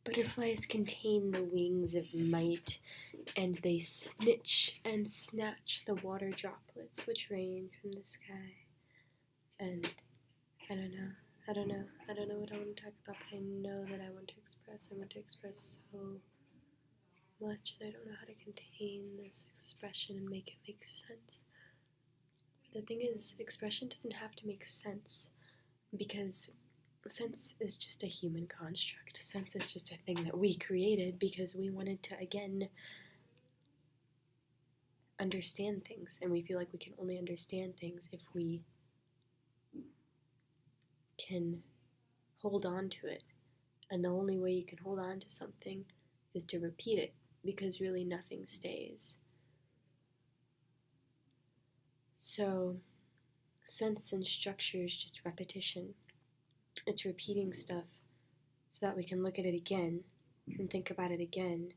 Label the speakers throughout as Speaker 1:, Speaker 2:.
Speaker 1: Butterflies contain the wings of might, and they snitch and snatch the water droplets which rain from the sky. And I don't know what I want to talk about, but I know that I want to express. I want to express so much, and I don't know how to contain this expression and make it make sense. The thing is, expression doesn't have to make sense, because sense is just a human construct. Sense is just a thing that we created because we wanted to, again, understand things, and we feel like we can only understand things if we can hold on to it. And the only way you can hold on to something is to repeat it, because really nothing stays. So, sense and structure is just repetition. It's repeating stuff so that we can look at it again and think about it again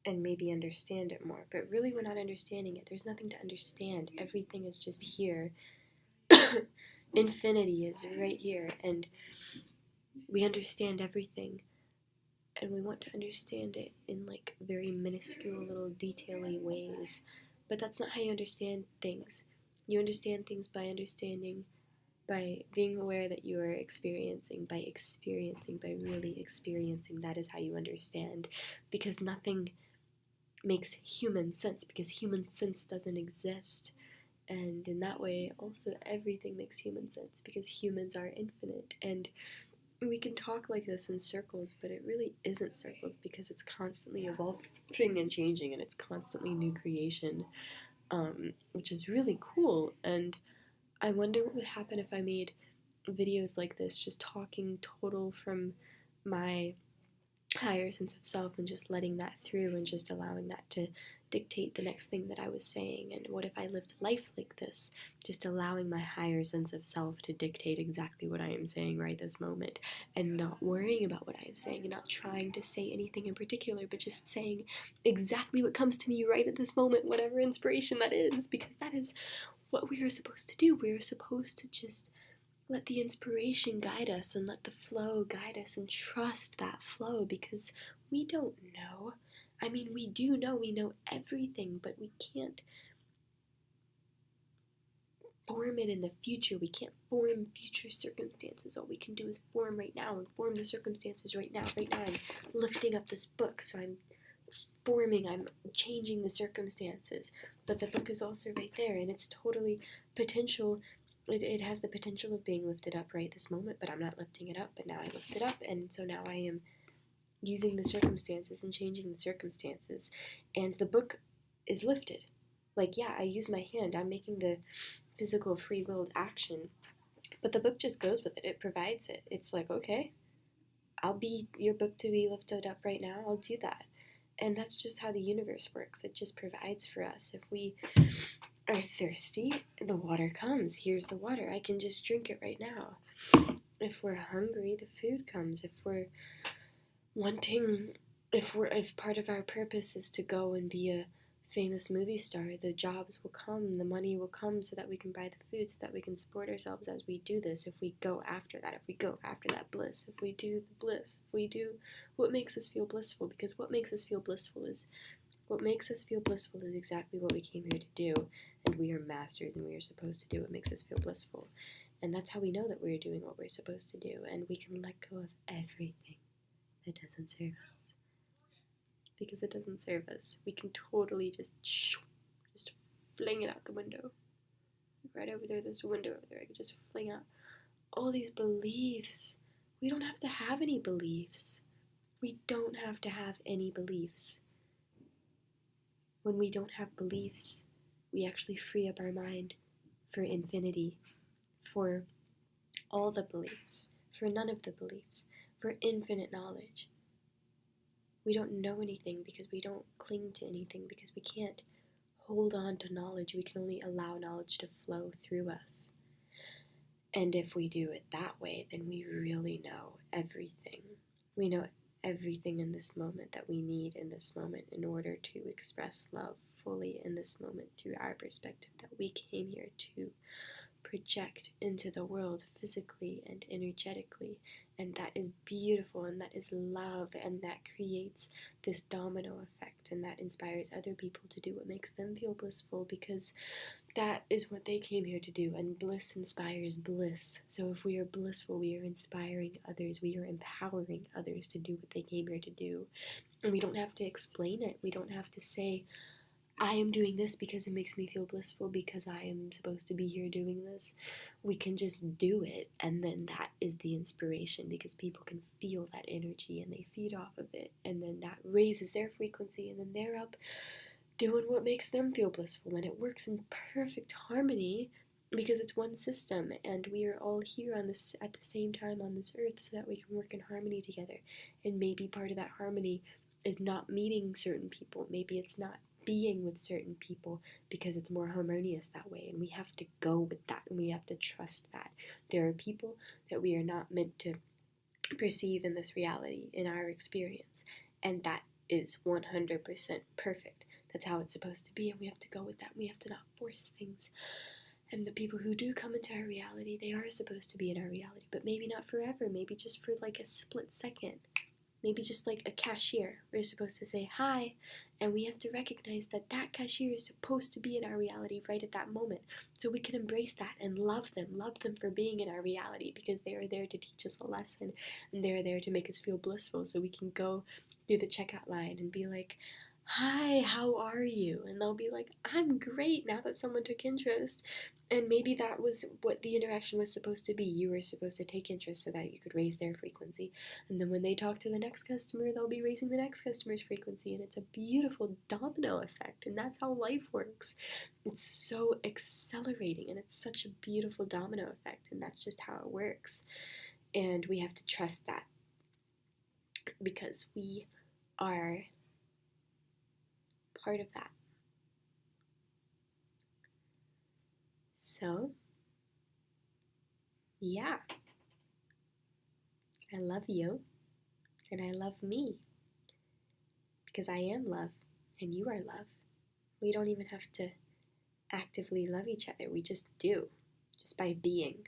Speaker 1: and maybe understand it more. But really, we're not understanding it. There's nothing to understand. Everything is just here. Infinity is right here, and we understand everything, and we want to understand it in like very minuscule little detail-y ways. But that's not how you understand things. You understand things by being aware that you are experiencing, by really experiencing. That is how you understand, because nothing makes human sense, because human sense doesn't exist. And in that way, also, everything makes human sense, because humans are infinite. And we can talk like this in circles, but it really isn't circles, because it's constantly evolving and changing, and it's constantly new creation, which is really cool. And I wonder what would happen if I made videos like this, just talking total from my higher sense of self and just letting that through and just allowing that to dictate the next thing that I was saying. And what if I lived life like this, just allowing my higher sense of self to dictate exactly what I am saying right this moment, and not worrying about what I am saying, and not trying to say anything in particular, but just saying exactly what comes to me right at this moment, whatever inspiration that is, because that is what we are supposed to do. We are supposed to just let the inspiration guide us, and let the flow guide us, and trust that flow, because we don't know. I mean, we do know, we know everything, but we can't form it in the future. We can't form future circumstances. All we can do is form right now, and form the circumstances right now. Right now I'm lifting up this book, so I'm changing the circumstances, but the book is also right there, and it's totally potential. It has the potential of being lifted up right this moment, but I'm not lifting it up, but now I lift it up, and so now I am using the circumstances and changing the circumstances, and the book is lifted. Like, yeah, I use my hand, I'm making the physical free-willed action, but the book just goes with it. It provides it. It's like, okay, I'll be your book to be lifted up right now, I'll do that. And that's just how the universe works. It just provides for us. If we are thirsty, the water comes. Here's the water. I can just drink it right now. If we're hungry, the food comes. If we're if part of our purpose is to go and be a famous movie star, the jobs will come, the money will come, so that we can buy the food, so that we can support ourselves as we do this. If we go after that, bliss, if we do the bliss, if we do what makes us feel blissful, because what makes us feel blissful is exactly what we came here to do, and we are masters, and we are supposed to do what makes us feel blissful. And that's how we know that we're doing what we're supposed to do, and we can let go of everything that doesn't serve us. Because it doesn't serve us. We can totally just fling it out the window. Right over there, there's a window over there. I could just fling out all these beliefs. We don't have to have any beliefs. We don't have to have any beliefs. When we don't have beliefs, we actually free up our mind for infinity, for all the beliefs, for none of the beliefs, for infinite knowledge. We don't know anything because we don't cling to anything, because we can't hold on to knowledge. We can only allow knowledge to flow through us. And if we do it that way, then we really know everything. We know everything in this moment that we need in this moment in order to express love fully in this moment through our perspective that we came here to project into the world physically and energetically. And that is beautiful, and that is love, and that creates this domino effect, and that inspires other people to do what makes them feel blissful, because that is what they came here to do, and bliss inspires bliss. So if we are blissful, we are inspiring others, we are empowering others to do what they came here to do. And we don't have to explain it. We don't have to say, I am doing this because it makes me feel blissful, because I am supposed to be here doing this. We can just do it, and then that is the inspiration, because people can feel that energy and they feed off of it, and then that raises their frequency, and then they're up doing what makes them feel blissful, and it works in perfect harmony because it's one system, and we are all here on this at the same time on this earth, so that we can work in harmony together. And maybe part of that harmony is not meeting certain people, maybe it's not being with certain people, because it's more harmonious that way, and we have to go with that, and we have to trust that there are people that we are not meant to perceive in this reality, in our experience, and that is 100% perfect. That's how it's supposed to be, and we have to go with that. We have to not force things. And the people who do come into our reality, they are supposed to be in our reality, but maybe not forever, maybe just for like a split second. Maybe just like a cashier. We're supposed to say hi, and we have to recognize that that cashier is supposed to be in our reality right at that moment. So we can embrace that and love them for being in our reality, because they are there to teach us a lesson, and they're there to make us feel blissful, so we can go through the checkout line and be like, hi, how are you? And they'll be like, I'm great, now that someone took interest. And maybe that was what the interaction was supposed to be. You were supposed to take interest so that you could raise their frequency. And then when they talk to the next customer, they'll be raising the next customer's frequency. And it's a beautiful domino effect. And that's how life works. It's so accelerating, and it's such a beautiful domino effect. And that's just how it works. And we have to trust that, because we are part of that. So, yeah, I love you, and I love me, because I am love, and you are love. We don't even have to actively love each other, we just do, just by being.